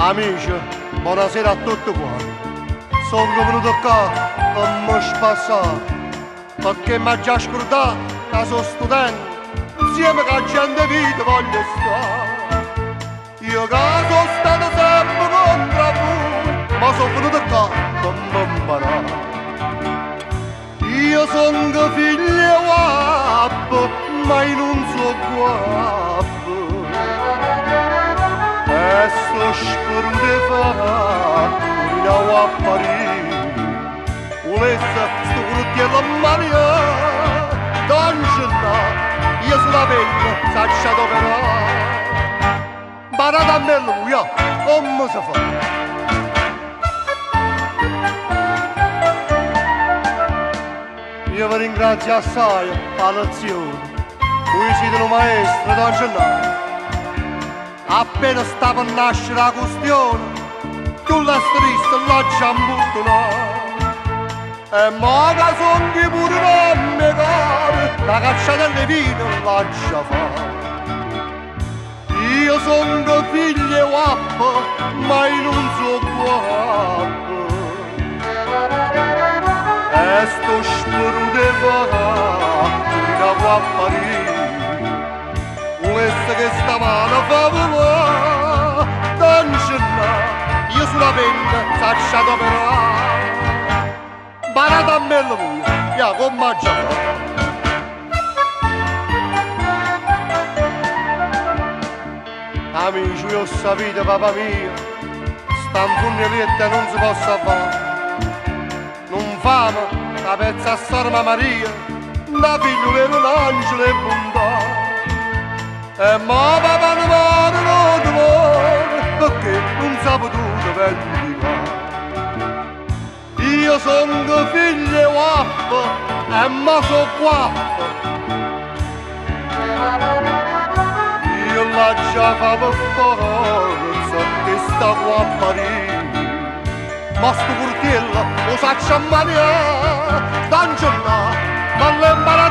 Amici, buonasera a tutti quanti. Sono venuto qua per mi spassare, perché mi ha già scordato che sono studente, insieme con gente vita voglio stare. Io che sono stato sempre contro voi, ma sono venuto qua per mi imparare. Io sono figlio guapo, ma io non so guapo. E sto spero di fare una a Parigi. Volesse sto fruttiello a mania, d'angela, io sulla pelle saccia d'operare. Barata a me lui, come si fa? Io vi ringrazio assai per la lezione. Voi siete un maestro d'angela. Appena sta per nascere la questione, tu la striscia la ciambuttola. E mo che son che pure non mi cade, la cacciata alle vino lascia fare. Io sono figlio guapo, ma io non so guapo. E sto spero di fare una guappa lì. Volesse che stavano a favore, d'angela, io sulla penna saccia d'operare. Barata a me lui, come mangia fa? Amici, io ho sapete, papà mio, sta in fugnolietta non si possa fare. Non fama, la pezza a Sorma Maria, da figlio era un angelo e bontà. E ma papà non muore, perché non sa potuto vendicare. Io sono figlio guapo, e ma so guapo. Io la già favo forza, che sta guappa lì. Ma sto curtiello lo saccia a mania, d'angela, ma l'embarasso.